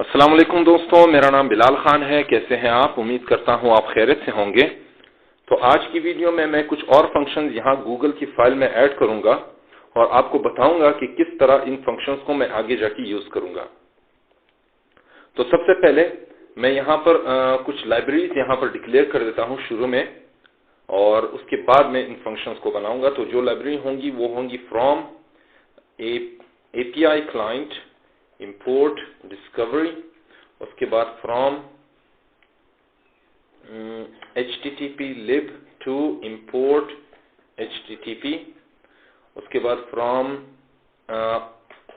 अस्सलाम वालेकुम दोस्तों, मेरा नाम बिलाल खान है। कैसे हैं आप? उम्मीद करता हूं आप खैरियत से होंगे। तो आज की वीडियो में मैं कुछ और फंक्शंस यहां गूगल की फाइल में ऐड करूंगा और आपको बताऊंगा कि किस तरह इन फंक्शंस को मैं आगे जाके यूज करूंगा। तो सबसे पहले मैं यहां पर कुछ लाइब्रेरीज यहां पर डिक्लेयर कर देता हूं शुरू में, और उसके बाद मैं इन फंक्शंस को बनाऊंगा। तो जो लाइब्रेरी होंगी वो होंगी from API client import discovery, उसके बाद from http lib to import http, उसके बाद from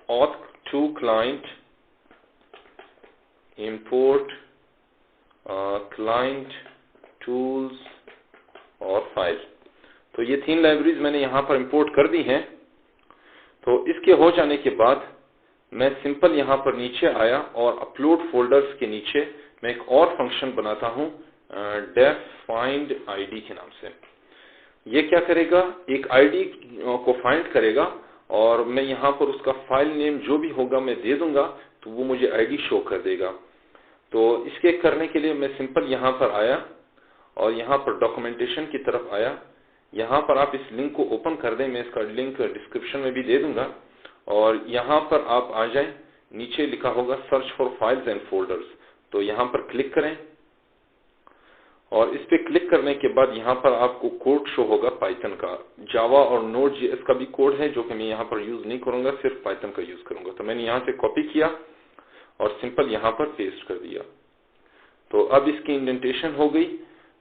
auth to client import client tools और फाइल। तो ये तीन लाइब्रेरीज मैंने यहां पर इंपोर्ट कर दी हैं। तो इसके हो जाने के बाद मैं सिंपल यहां पर नीचे आया और अपलोड फोल्डर्स के नीचे मैं एक और फंक्शन बनाता हूं def find id के नाम से। ये क्या करेगा? एक आईडी को फाइंड करेगा और मैं यहां पर उसका फाइल नेम जो भी होगा मैं दे दूंगा, तो वो मुझे आईडी शो कर देगा। तो इसके करने के लिए मैं सिंपल यहां पर आया और यहां पर डॉक्यूमेंटेशन की तरफ आया। यहां पर आप इस लिंक को ओपन कर दें, मैं इसका लिंक डिस्क्रिप्शन में भी दे दूंगा। और यहां पर आप आ जाएं, नीचे लिखा होगा search for files and folders, तो यहां पर क्लिक करें और इस पे क्लिक करने के बाद यहां पर आपको कोड शो होगा पाइथन का। जावा और नोड जेएस का भी कोड है जो कि मैं यहां पर यूज नहीं करूंगा, सिर्फ पाइथन का यूज करूंगा। तो मैंने यहां से कॉपी किया और सिंपल यहां पर पेस्ट कर दिया। तो अब इसकी इंडेंटेशन हो गई।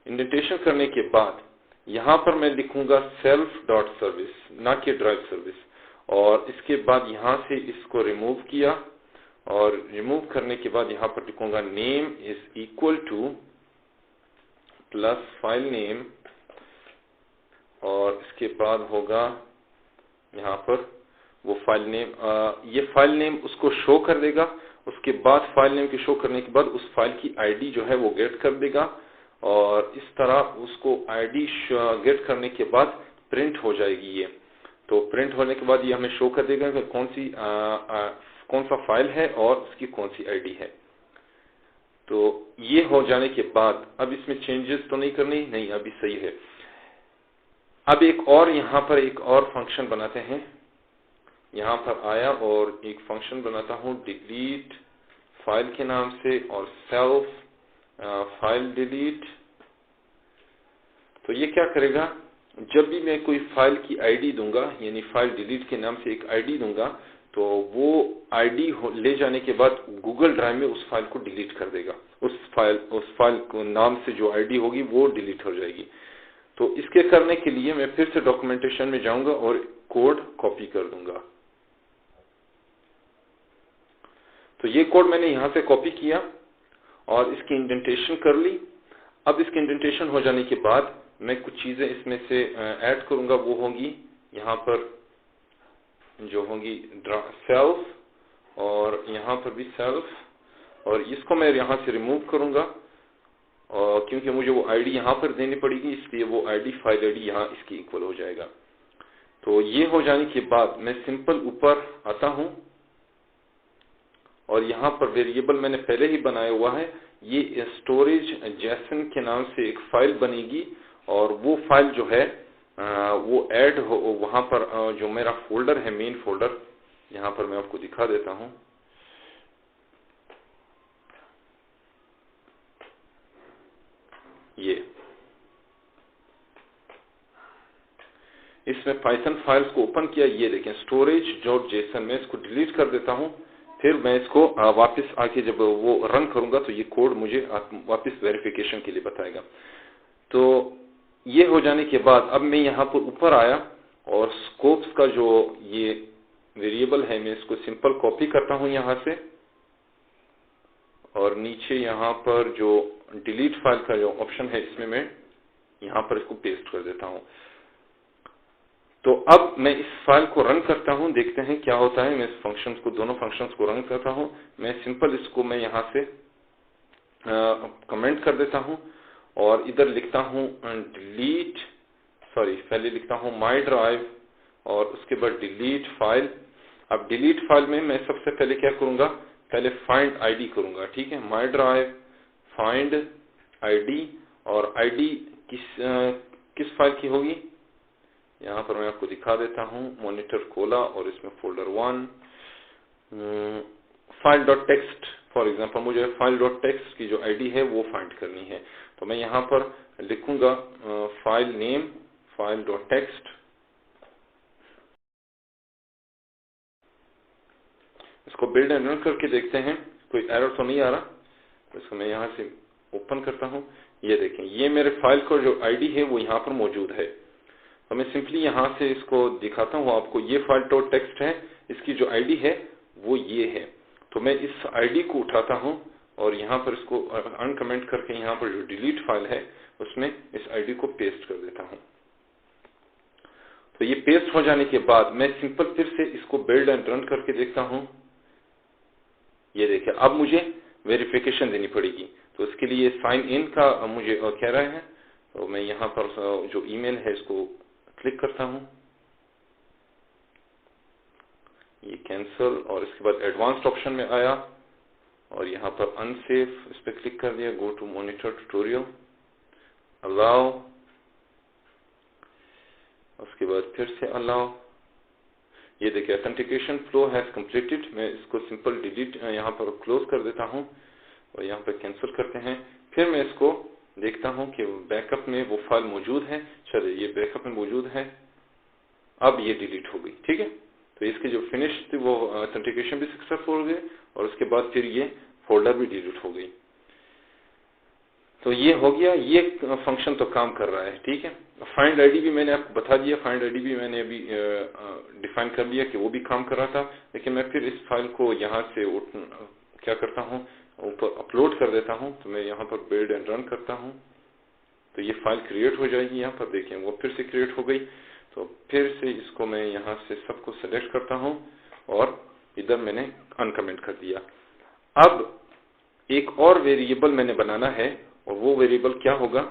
इंडेंटेशन करने के बाद यहां पर मैं लिखूंगा सेल्फ डॉट सर्विस, ना कि ड्राइव सर्विस। और इसके बाद यहां से इसको रिमूव किया और रिमूव करने के बाद यहां पर लिखूंगा name is equal two plus file name, और इसके बाद होगा यहां पर वो फाइल नेम, ये फाइल नेम उसको शो कर देगा। उसके बाद फाइल नेम के शो करने के बाद उस फाइल की आईडी जो है वो गेट कर देगा और इस तरह उसको आईडी गेट करने के बाद प्रिंट हो जाएगी ये। तो प्रिंट होने के बाद ये हमें शो कर देगा कि कौन सा फाइल है और उसकी कौन सी आईडी है। तो ये हो जाने के बाद अब इसमें चेंजेस तो नहीं करनी, नहीं अभी सही है। अब एक और यहां पर एक और फंक्शन बनाते हैं। यहां पर आया और एक फंक्शन बनाता हूं डिलीट फाइल के नाम से और सेल्फ फाइल डिलीट। तो ये क्या करेगा? जब भी मैं कोई फाइल की आईडी दूंगा, यानी फाइल डिलीट के नाम से एक आईडी दूंगा, तो वो आईडी ले जाने के बाद गूगल ड्राइव में उस फाइल को डिलीट कर देगा। उस फाइल को नाम से जो आईडी होगी वो डिलीट हो जाएगी। तो इसके करने के लिए मैं फिर से डॉक्यूमेंटेशन में जाऊंगा और कोड कॉपी कर दूंगा। तो ये कोड मैंने यहां से कॉपी किया और इसकी इंडेंटेशन कर ली। अब इसकी इंडेंटेशन हो जाने के बाद मैं कुछ चीजें इसमें से ऐड करूंगा। वो होंगी यहां पर जो होंगी सेल्फ, और यहां पर भी सेल्फ, और इसको मैं यहां से रिमूव करूंगा और क्योंकि मुझे वो आईडी यहां पर देनी पड़ेगी, इसलिए वो आईडी फाइल आईडी यहां इसकी इक्वल हो जाएगा। तो ये हो जाने के बाद मैं सिंपल ऊपर आता हूं और यहां पर वेरिएबल मैंने पहले ही बनाया हुआ है। ये स्टोरेज जेसन के नाम से एक फाइल बनेगी और वो फाइल जो है वो ऐड हो वहां पर। जो मेरा फोल्डर है मेन फोल्डर, यहां पर मैं आपको दिखा देता हूं। ये इसमें पाइथन फाइल्स को ओपन किया, ये देखें स्टोरेज डॉट जेसन। मैं इसको डिलीट कर देता हूं, फिर मैं इसको वापस आके जब वो रन करूंगा तो ये कोड मुझे वापस वेरिफिकेशन के लिए बताएगा। तो ये हो जाने के बाद अब मैं यहां पर ऊपर आया और स्कोप्स का जो ये वेरिएबल है मैं इसको सिंपल कॉपी करता हूं यहां से, और नीचे यहां पर जो डिलीट फाइल का जो ऑप्शन है इसमें मैं यहां पर इसको पेस्ट कर देता हूं। तो अब मैं इस फाइल को रन करता हूं, देखते हैं क्या होता है। मैं इस फंक्शंस को, दोनों फंक्शंस को रन करता हूं। मैं सिंपल इसको मैं यहां से कमेंट कर देता हूं और इधर लिखता हूं डिलीट, सॉरी पहले लिखता हूं माई ड्राइव और उसके बाद डिलीट फाइल। अब डिलीट फाइल में मैं सबसे पहले क्या करूंगा, पहले फाइंड आईडी करूंगा, ठीक है। माई ड्राइव फाइंड आईडी, और आईडी किस फाइल की होगी, यहाँ पर मैं आपको दिखा देता हूँ। मॉनिटर खोला और इसमें folder 1 file dot text, for example मुझे फाइल डॉट टेक्स्ट की जो आईडी है वो फाइंड करनी है। तो मैं यहाँ पर लिखूंगा file name file dot text. इसको बिल्ड एंड रन करके देखते हैं कोई एरर तो नहीं आ रहा। तो इसको मैं यहाँ से ओपन करता हूँ। ये देखें, ये मेरे फाइल का जो आईडी है वो यहाँ पर मौजूद है। तो मैं सिंपली यहाँ से इसको दिखाता हूँ आपको। ये फाइल डॉट टेक्स्ट है, इसकी जो आईडी है वो ये है। तो मैं इस आईडी को उठाता हूँ और यहाँ पर इसको अनकमेंट करके यहाँ पर जो डिलीट फाइल है उसमें इस आईडी को पेस्ट कर देता हूँ। तो ये पेस्ट हो जाने के बाद मैं सिंपल फिर से इसको बिल्ड एंड रन करके देखता हूँ। ये देखिए, अब मुझे वेरिफिकेशन देनी पड़ेगी। तो इसके लिए साइन इन का मुझे कह रहा है। तो मैं यहाँ पर जो ईमेल है इसको क्लिक करता हूँ, ये कैंसिल, और इसके बाद एडवांस्ड ऑप्शन में आया और यहाँ पर अनसेफ इस पर क्लिक कर दिया। Go to monitor tutorial, allow, उसके बाद फिर से अलाउ। ये देखिए ऑथेंटिकेशन फ्लो हैज कंप्लीटेड। मैं इसको सिंपल डिलीट यहाँ पर क्लोज कर देता हूँ और यहाँ पर कैंसिल करते हैं। फिर मैं इसको देखता हूँ कि बैकअप में वो फाइल मौजूद है। चलिए, ये बैकअप में मौजूद है, अब ये डिलीट हो गई, ठीक है। तो इसके जो फिनिश थी वो ऑथेंटिकेशन भी सक्सेसफुल हो गई और उसके बाद फिर ये फोल्डर भी डिलीट हो गई। तो ये हो गया, ये फंक्शन तो काम कर रहा है, ठीक है। फाइंड आईडी भी मैंने आपको बता दिया, फाइंड आईडी भी मैंने अभी डिफाइन कर लिया कि वो भी काम कर रहा था। लेकिन मैं फिर इस फाइल को यहाँ से क्या करता हूँ, ऊपर अपलोड कर देता हूँ। तो मैं यहाँ पर बिल्ड एंड रन करता हूँ तो ये फाइल क्रिएट हो जाएगी। यहाँ पर देखें वो फिर से क्रिएट हो गई। तो फिर से इसको मैं यहाँ से सबको सेलेक्ट करता हूँ और इधर मैंने अनकमेंट कर दिया। अब एक और वेरिएबल मैंने बनाना है और वो वेरिएबल क्या होगा,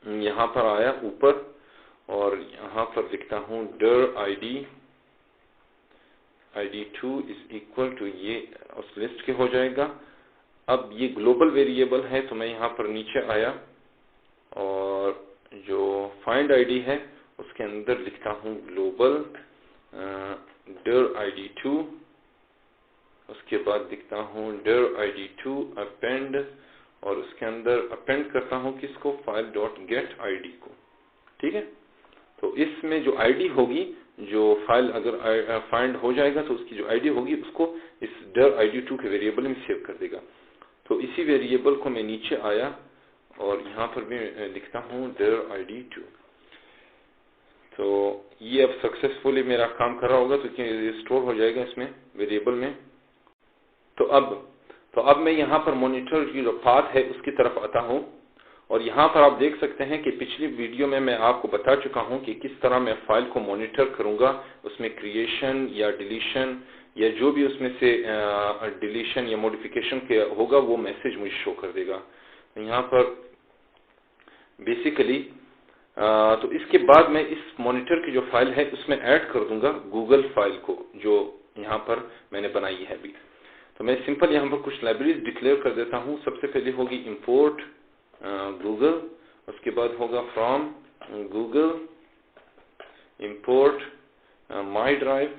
यहाँ पर आया ऊपर और यहाँ पर लिखता हूँ dir id2 is equal to, ये उस लिस्ट के हो जाएगा। अब ये ग्लोबल वेरिएबल है तो मैं यहाँ पर नीचे आया और जो फाइंड आईडी है उसके अंदर लिखता हूँ ग्लोबल dir id2, उसके बाद लिखता हूँ dir id2 append, और उसके अंदर अपेंड करता हूँ किसको, फाइल डॉट गेट आईडी को, ठीक है। तो इसमें जो आईडी होगी, जो फाइल अगर फाइंड हो जाएगा तो उसकी जो आईडी होगी उसको इस dir id2 के वेरिएबल में सेव कर देगा। तो इसी वेरिएबल को मैं नीचे आया और यहाँ पर भी लिखता हूँ dir id2। तो ये अब सक्सेसफुली मेरा काम कर रहा होगा तो ये स्टोर हो जाएगा इसमें वेरिएबल में। तो अब मैं यहाँ पर मॉनिटर की जो पाथ है उसकी तरफ आता हूँ और यहाँ पर आप देख सकते हैं कि पिछली वीडियो में मैं आपको बता चुका हूँ कि किस तरह मैं फाइल को मॉनिटर करूँगा। उसमें क्रिएशन या डिलीशन या जो भी उसमें से डिलीशन या मॉडिफिकेशन के होगा वो मैसेज मुझे शो कर देगा। यहाँ पर बेसिकली तो इसके बाद मैं इस मॉनिटर की जो फाइल है उसमें ऐड कर दूंगा गूगल फाइल को, जो यहाँ पर मैंने बनाई है अभी। तो मैं सिंपल यहाँ पर कुछ लाइब्रेरीज डिक्लेयर कर देता हूँ। सबसे पहले होगी इंपोर्ट गूगल, उसके बाद होगा from Google, import my drive,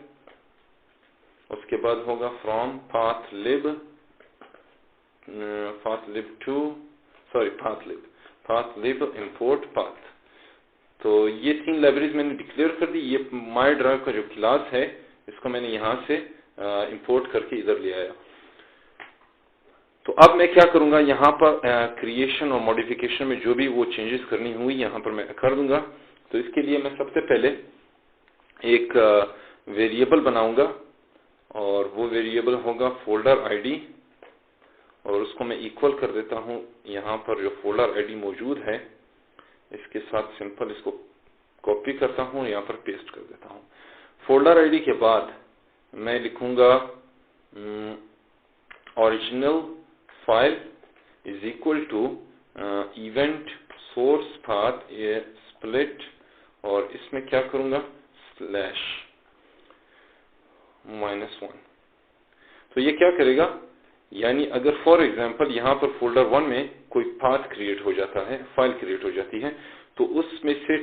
उसके बाद होगा फ्रॉम पाथलिब, पाथलिब इंपोर्ट पाथ। तो ये 3 लाइब्रेरीज मैंने डिक्लेयर कर दी। ये माई ड्राइव का जो क्लास है इसको मैंने यहाँ से इंपोर्ट करके इधर ले आया। तो अब मैं क्या करूंगा, यहाँ पर क्रिएशन और मॉडिफिकेशन में जो भी वो चेंजेस करनी हुई यहाँ पर मैं कर दूंगा। तो इसके लिए मैं सबसे पहले एक वेरिएबल बनाऊंगा और वो वेरिएबल होगा फोल्डर आईडी, और उसको मैं इक्वल कर देता हूँ यहाँ पर जो फोल्डर आईडी मौजूद है इसके साथ। सिंपल इसको कॉपी करता हूँ, यहाँ पर पेस्ट कर देता हूँ। फोल्डर आईडी के बाद मैं लिखूंगा original file is equal to event source path split, और इसमें क्या करूंगा, /-1। तो ये क्या करेगा, यानी अगर फॉर एग्जांपल यहाँ पर फोल्डर 1 में कोई पाथ क्रिएट हो जाता है, फाइल क्रिएट हो जाती है, तो उसमें से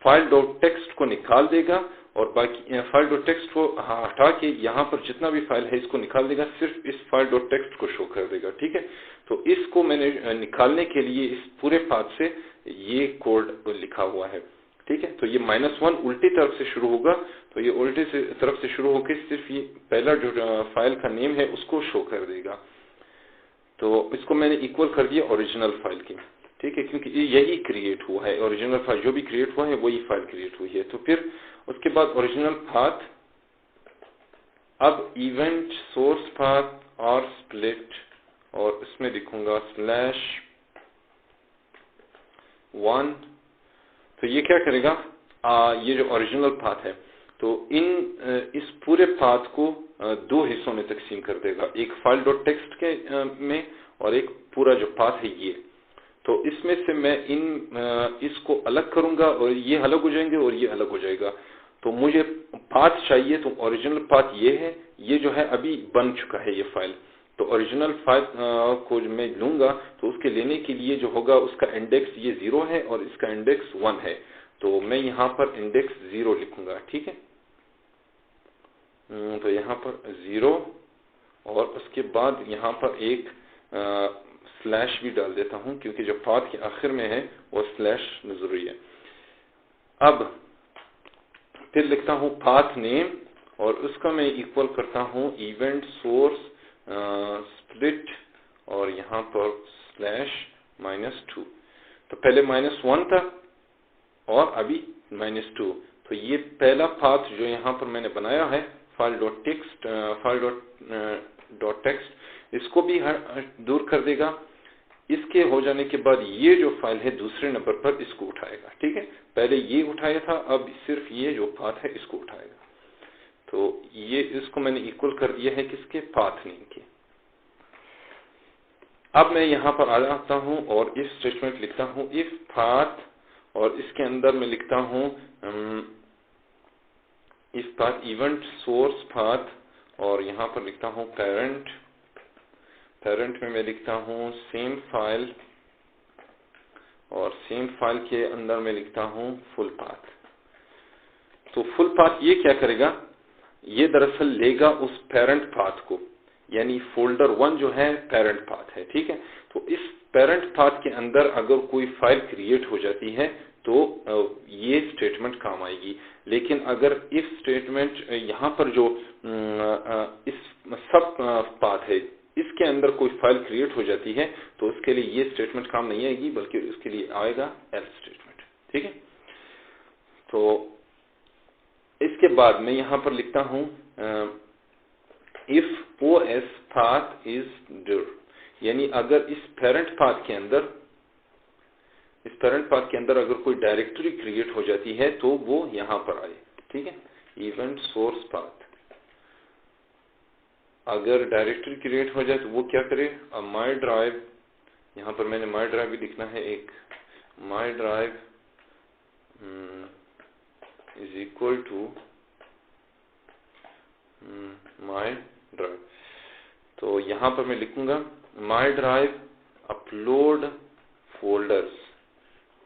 फाइल डॉट टेक्स्ट को निकाल देगा और बाकी फाइल डॉट टेक्स्ट को हटा के यहाँ पर जितना भी फाइल है इसको निकाल देगा, सिर्फ इस फाइल डॉट टेक्स्ट को शो कर देगा। ठीक है, तो इसको मैंने निकालने के लिए इस पूरे पाथ से ये कोड लिखा हुआ है। ठीक है, तो ये -1 उल्टी तरफ से शुरू होगा, तो ये उल्टी तरफ से शुरू होकर सिर्फ ये पहला जो फाइल का नेम है उसको शो कर देगा। तो इसको मैंने इक्वल कर दिया ओरिजिनल फाइल की। ठीक है, क्योंकि यही क्रिएट हुआ है, ओरिजिनल फाइल जो भी क्रिएट हुआ है वही फाइल क्रिएट हुई है। तो फिर उसके बाद ओरिजिनल पाथ, अब इवेंट सोर्स पाथ और स्प्लिट, और इसमें लिखूंगा /1। तो ये क्या करेगा, ये जो ओरिजिनल पाथ है तो इस पूरे पाथ को दो हिस्सों में तकसीम कर देगा, एक फाइल डॉट टेक्स्ट के में और एक पूरा जो पाथ है ये। तो इसमें से मैं इसको अलग करूंगा और ये अलग हो जाएंगे और ये अलग हो जाएगा। तो मुझे पाथ चाहिए, तो ओरिजिनल पाथ ये है, ये जो है अभी बन चुका है ये फाइल। तो ओरिजिनल फाइल को मैं लूंगा, तो उसके लेने के लिए जो होगा उसका इंडेक्स ये 0 है और इसका इंडेक्स 1 है। तो मैं यहाँ पर इंडेक्स 0 लिखूंगा। ठीक है, तो यहाँ पर 0 और उसके बाद यहाँ पर एक स्लैश भी डाल देता हूँ, क्योंकि जो पाथ के आखिर में है वो स्लैश जरूरी है। अब फिर लिखता हूँ पाथ नेम और उसका मैं इक्वल करता हूँ इवेंट सोर्स स्प्लिट और यहाँ पर /-2। तो पहले -1 था और अभी -2। तो ये पहला पाथ जो यहाँ पर मैंने बनाया है फाइल डॉट टेक्स्ट इसको भी दूर कर देगा। इसके हो जाने के बाद ये जो फाइल है दूसरे नंबर पर इसको उठाएगा। ठीक है, पहले ये उठाया था, अब सिर्फ ये जो पाथ है इसको उठाएगा। तो ये इसको मैंने इक्वल कर दिया है किसके, पाथ नेम के। अब मैं यहाँ पर आ जाता हूँ और इफ स्टेटमेंट लिखता हूँ, इफ पाथ, और इसके अंदर मैं लिखता हूँ if path event source path, और यहाँ पर लिखता हूँ पेरेंट में मैं लिखता हूँ सेम फाइल, और सेम फाइल के अंदर मैं लिखता हूँ फुल पाथ। तो फुल पाथ ये क्या करेगा, ये दरअसल लेगा उस पेरेंट पाथ को, यानी फोल्डर 1 जो है पेरेंट पाथ है। ठीक है, तो इस पेरेंट पाथ के अंदर अगर कोई फाइल क्रिएट हो जाती है तो ये स्टेटमेंट काम आएगी। लेकिन अगर इफ स्टेटमेंट यहाँ पर जो इस सब पाथ है इसके अंदर कोई फाइल क्रिएट हो जाती है तो उसके लिए ये स्टेटमेंट काम नहीं आएगी, बल्कि उसके लिए आएगा एल्स स्टेटमेंट। ठीक है, तो इसके बाद मैं यहाँ पर लिखता हूँ if OS path is dir, यानी अगर इस पेरेंट पाथ के अंदर अगर कोई डायरेक्टरी क्रिएट हो जाती है तो वो यहाँ पर आए। ठीक है, इवेंट सोर्स पाथ, अगर डायरेक्टरी क्रिएट हो जाए तो वो क्या करे, माई ड्राइव, यहाँ पर मैंने माई ड्राइव भी लिखना है, एक my drive is equal to my drive. तो यहाँ पर मैं लिखूंगा माई ड्राइव अपलोड फोल्डर्स।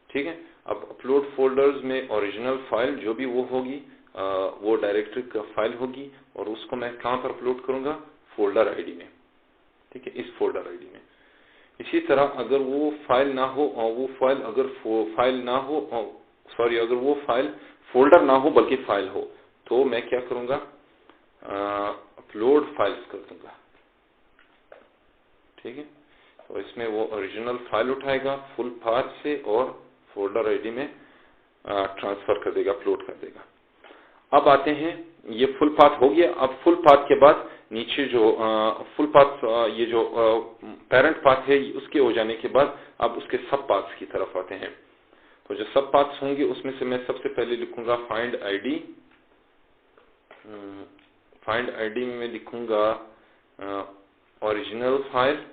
ठीक है, अब अपलोड फोल्डर्स में ओरिजिनल फाइल जो भी वो होगी वो डायरेक्टरी का फाइल होगी, और उसको मैं कहाँ पर अपलोड करूंगा, फोल्डर आईडी में। ठीक है, इस फोल्डर आईडी में। इसी तरह अगर वो फाइल ना हो, वो फाइल अगर फाइल ना हो, सॉरी, अगर वो फाइल फोल्डर ना हो बल्कि फाइल हो, तो मैं क्या करूंगा, अपलोड फाइल्स कर दूंगा। ठीक है, तो इसमें वो ओरिजिनल फाइल उठाएगा फुल पाथ से और फोल्डर आईडी में ट्रांसफर कर देगा, अपलोड कर देगा। अब आते हैं, ये फुल पाथ हो गया। अब फुल पाथ के बाद नीचे जो फुल पाथ, ये जो पेरेंट पाथ है उसके हो जाने के बाद अब उसके सब पाथ्स की तरफ आते हैं। तो जो सब पाथ्स होंगे उसमें से मैं सबसे पहले लिखूंगा फाइंड आईडी। फाइंड आईडी में मैं लिखूंगा ओरिजिनल फाइल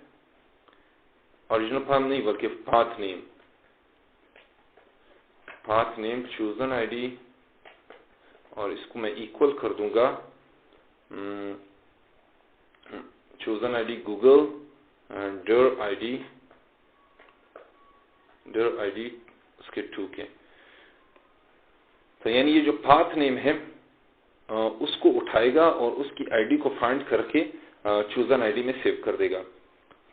नहीं बल्कि पाथ नेम चूजन आईडी, और इसको मैं इक्वल कर दूंगा chosen ID Google and dir ID उसके 2 के। तो यानी ये जो पाथ नेम है उसको उठाएगा और उसकी आईडी को फाइंड करके चूजन आईडी में सेव कर देगा।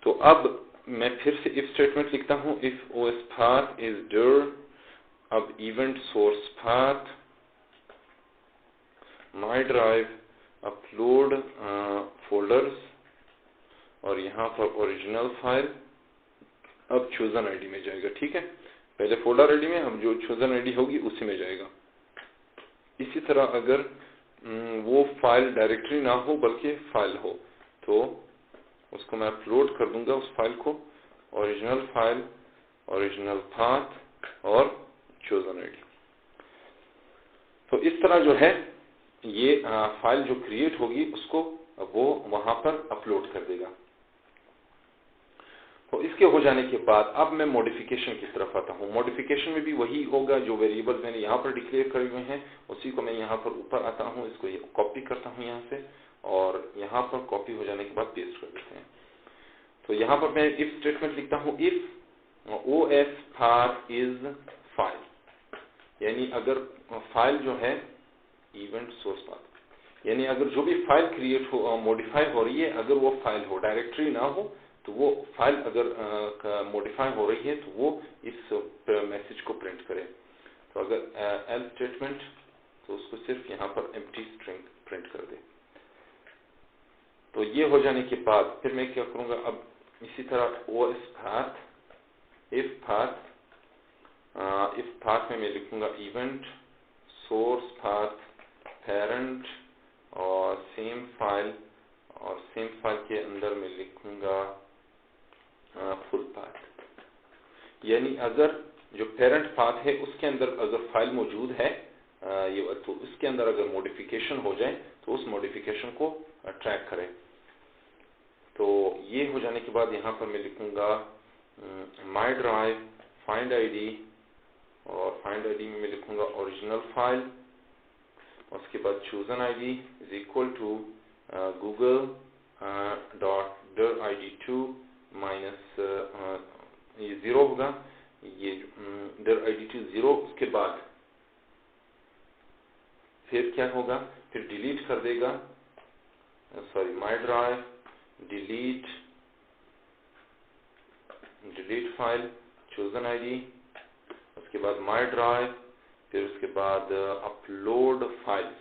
तो अब मैं फिर से इफ स्टेटमेंट लिखता हूं, if OS path is dir, अब event source path my drive upload folders और यहां पर ओरिजिनल फाइल अब चूजन आईडी में जाएगा। ठीक है, पहले फोल्डर आईडी में, अब जो चूजन आईडी होगी उसी में जाएगा। इसी तरह अगर वो फाइल डायरेक्टरी ना हो बल्कि फाइल हो तो उसको मैं अपलोड कर दूंगा उस फाइल को, ओरिजिनल फाइल, ओरिजिनल पाथ और चूजन आईडी। तो इस तरह जो है ये फाइल जो क्रिएट होगी उसको वो वहां पर अपलोड कर देगा। तो इसके हो जाने के बाद अब मैं मॉडिफिकेशन की तरफ आता हूं। मॉडिफिकेशन में भी वही होगा, जो वेरिएबल्स मैंने यहाँ पर डिक्लेयर करे हुए हैं उसी को मैं यहाँ पर ऊपर आता हूं, इसको कॉपी करता हूं यहाँ से और यहाँ पर कॉपी हो जाने के बाद पेस्ट कर देते हैं। तो यहाँ पर मैं इफ स्टेटमेंट लिखता हूं, if OS path is file, यानी अगर फाइल जो है इवेंट सोर्स पाथ, यानी अगर जो भी फाइल क्रिएट हो मॉडिफाई हो रही है अगर वो फाइल हो, डायरेक्टरी ना हो तो वो फाइल अगर मॉडिफाई हो रही है तो वो इस मैसेज को प्रिंट करे। तो अगर एल्स स्टेटमेंट तो उसको सिर्फ यहाँ पर एम्प्टी स्ट्रिंग प्रिंट कर दे। तो ये हो जाने के बाद फिर मैं क्या करूंगा, अब इसी तरह ओएस पाथ, इफ पाथ में मैं लिखूंगा इवेंट सोर्स पाथ पेरेंट और सेम फाइल, और सेम फाइल के अंदर मैं लिखूंगा फुल पाथ। यानी अगर जो पेरेंट पाथ है उसके अंदर अगर फाइल मौजूद है ये तो उसके अंदर अगर मॉडिफिकेशन हो जाए तो उस मॉडिफिकेशन को ट्रैक करें। तो ये हो जाने के बाद यहाँ पर मैं लिखूंगा माई ड्राइव फाइंड आईडी, और फाइंड आईडी में मैं लिखूंगा ओरिजिनल फाइल, उसके बाद chosen ID is equal to Google dot dir id2 minus ये 0 होगा, ये dir id2 0। उसके बाद फिर क्या होगा, फिर डिलीट कर देगा, sorry my drive delete file chosen ID, उसके बाद माई ड्राइव, फिर उसके बाद अपलोड फाइल्स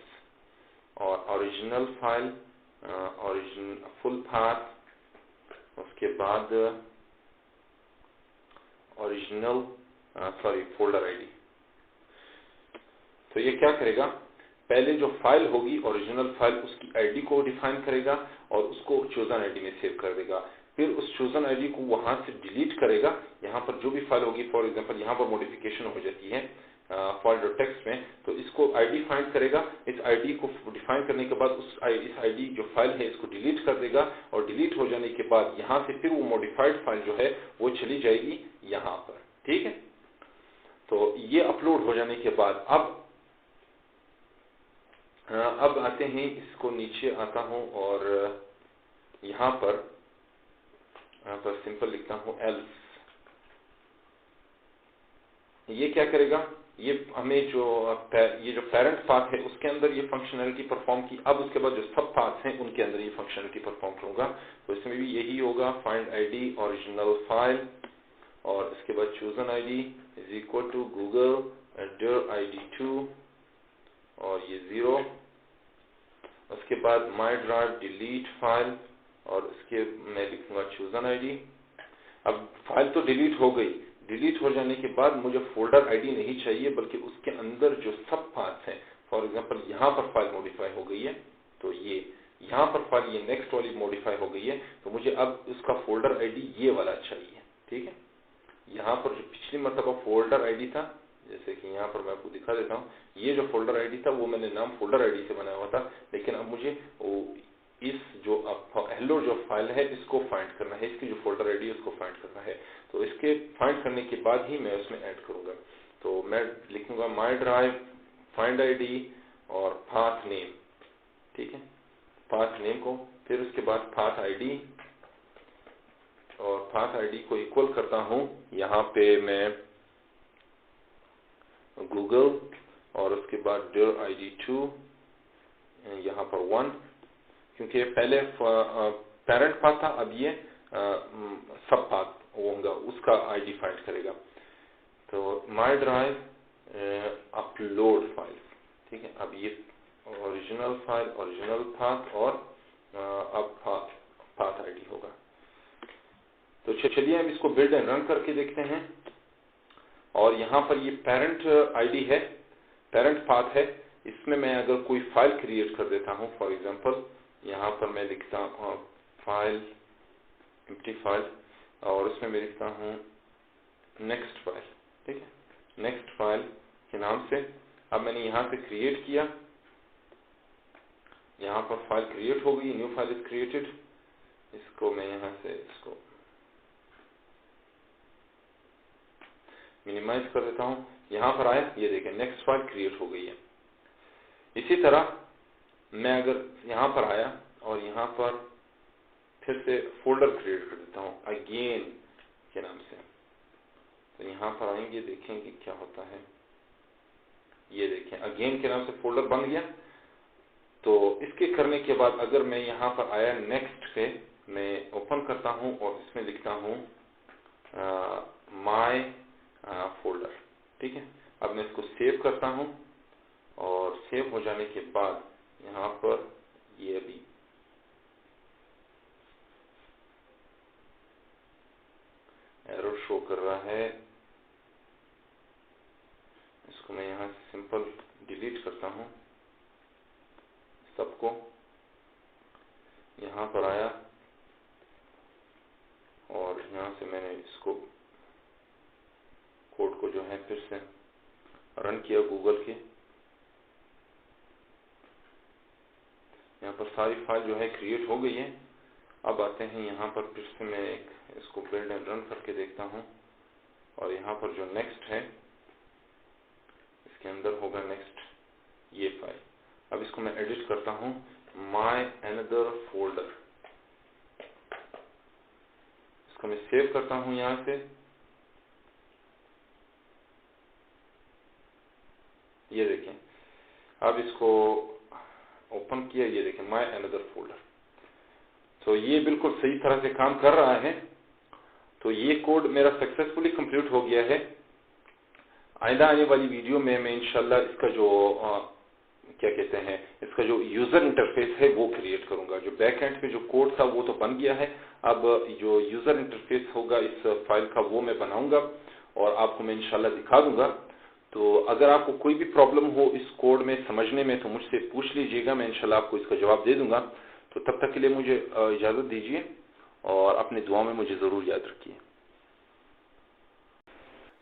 और original file, original full path, उसके बाद ओरिजिनल फोल्डर आईडी। तो ये क्या करेगा, पहले जो फाइल होगी ओरिजिनल फाइल उसकी आईडी को डिफाइन करेगा और उसको चूजन आईडी में सेव कर देगा। फिर उस चूजन आईडी को वहां से डिलीट करेगा, यहाँ पर जो भी फाइल होगी, फॉर एग्जांपल यहाँ पर मॉडिफिकेशन हो जाती है फाइल डॉट टेक्स्ट में, तो इसको आईडी फाइंड करेगा। इस आईडी को डिफाइन करने के बाद इस आईडी जो फाइल है इसको डिलीट कर देगा, और डिलीट हो जाने के बाद यहाँ से फिर वो मॉडिफाइड फाइल जो है वो चली जाएगी यहाँ पर। ठीक है, तो ये अपलोड हो जाने के बाद अब आते हैं, इसको नीचे आता हूं और यहाँ पर सिंपल लिखता हूं एल्स। ये क्या करेगा, ये हमें ये जो पेरेंट पाथ है उसके अंदर ये फंक्शनैलिटी परफॉर्म की, अब उसके बाद जो सब पाथ्स हैं उनके अंदर ये फंक्शनैलिटी परफॉर्म करूंगा। तो इसमें भी यही होगा, फाइंड आईडी ओरिजिनल फाइल और इसके बाद chosen ID is equal to Google dir id2 और ये 0, उसके बाद माई ड्राइव डिलीट फाइल और इसके मैं लिखूंगा चूजन आईडी। अब फाइल तो डिलीट हो गई, डिलीट हो जाने के बाद मुझे फोल्डर आईडी नहीं चाहिए बल्कि उसके अंदर जो सब पाथ्स हैं, फॉर एग्जांपल यहाँ पर फाइल मॉडिफाई हो गई है तो ये यहाँ पर फाइल ये नेक्स्ट वाली मॉडिफाई हो गई है, तो मुझे अब उसका फोल्डर आईडी ये वाला चाहिए। ठीक है, यहाँ पर जो पिछली मरतबा फोल्डर आईडी था, जैसे कि यहाँ पर मैं आपको दिखा देता हूँ, ये जो फोल्डर आईडी था वो मैंने नाम फोल्डर आईडी से बनाया हुआ था, लेकिन अब मुझे इस जो हेलो जो फाइल है इसको फाइंड करना है, इसकी जो फोल्डर आईडी है उसको फाइंड करना है। तो इसके फाइंड करने के बाद ही मैं उसमें ऐड करूंगा। तो मैं लिखूंगा माई ड्राइव फाइंड आईडी और पाथ नेम। ठीक है, पाथ नेम को फिर उसके बाद पाथ आईडी, और पाथ आईडी को इक्वल करता हूं यहाँ पे मैं गूगल, और उसके बाद dir id2 यहाँ पर 1, क्योंकि पहले पेरेंट पाथ था, अब ये सब पाथ होगा, उसका आईडी फाइंड करेगा। तो माई ड्राइव अपलोड फाइल, ठीक है। अब ये ओरिजिनल फाइल, ओरिजिनल पाथ, और अब पाथ आईडी होगा। तो चलिए हम इसको बिल्ड एंड रन करके देखते हैं। और यहाँ पर ये पेरेंट आईडी है, पेरेंट पाथ है, इसमें मैं अगर कोई फाइल क्रिएट कर देता हूँ, फॉर एग्जांपल यहाँ पर मैं लिखता हूँ फाइल, एम्प्टी फाइल, और उसमें मैं लिखता हूँ नेक्स्ट फाइल, ठीक है, नेक्स्ट फाइल के नाम से। अब मैंने यहाँ से क्रिएट किया, यहाँ पर फाइल क्रिएट हो गई, न्यू फाइल इज क्रिएटेड। इसको मैं यहाँ से इसको मिनिमाइज कर देता हूँ। यहाँ पर आया, ये देखें नेक्स्ट फाइल क्रिएट हो गई है। इसी तरह मैं अगर यहाँ पर आया और यहाँ पर फिर से फोल्डर क्रिएट कर देता हूँ अगेन के नाम से, तो यहाँ पर आएंगे, देखेंगे क्या होता है। ये देखें अगेन के नाम से फोल्डर बन गया। तो इसके करने के बाद अगर मैं यहाँ पर आया नेक्स्ट पे, मैं ओपन करता हूँ और इसमें लिखता हूँ माय फोल्डर, ठीक है। अब मैं इसको सेव करता हूँ, और सेव हो जाने के बाद यहाँ पर ये अभी एरर शो कर रहा है, इसको मैं यहाँ से सिंपल डिलीट करता हूँ सबको। यहाँ पर आया और यहाँ से मैंने इसको कोड को जो है फिर से रन किया गूगल के। यहाँ पर सारी फाइल जो है क्रिएट हो गई है। अब आते हैं यहाँ पर, फिर से मैं इसको बिल्ड एंड रन करके देखता हूँ, और यहाँ पर जो नेक्स्ट है इसके अंदर होगा नेक्स्ट ये फाइल। अब इसको मैं एडिट करता हूँ माय अनदर फोल्डर, इसको मैं सेव करता हूँ यहाँ से। ये देखें, अब इसको ओपन किया, ये देखें माय अनदर फोल्डर। तो ये बिल्कुल सही तरह से काम कर रहा है। तो ये कोड मेरा सक्सेसफुली कंप्लीट हो गया है। आइंदा आने वाली वीडियो में मैं इंशाल्लाह इसका जो क्या कहते हैं, इसका जो यूजर इंटरफेस है वो क्रिएट करूंगा। जो बैक एंड पे जो कोड था वो तो बन गया है, अब जो यूजर इंटरफेस होगा इस फाइल का वो मैं बनाऊंगा और आपको मैं इंशाल्लाह दिखा दूंगा। तो अगर आपको कोई भी प्रॉब्लम हो इस कोड में समझने में तो मुझसे पूछ लीजिएगा, मैं इंशाल्लाह आपको इसका जवाब दे दूंगा। तो तब तक के लिए मुझे इजाजत दीजिए और अपनी दुआ में मुझे जरूर याद रखिए।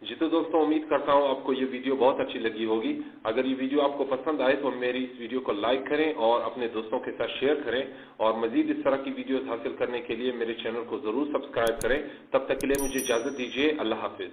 जी तो दोस्तों, उम्मीद करता हूँ आपको ये वीडियो बहुत अच्छी लगी होगी। अगर ये वीडियो आपको पसंद आए तो मेरी इस वीडियो को लाइक करें और अपने दोस्तों के साथ शेयर करें, और मजीद इस तरह की वीडियोस हासिल करने के लिए मेरे चैनल को जरूर सब्सक्राइब करें। तब तक के लिए मुझे इजाजत दीजिए। अल्लाह हाफिज।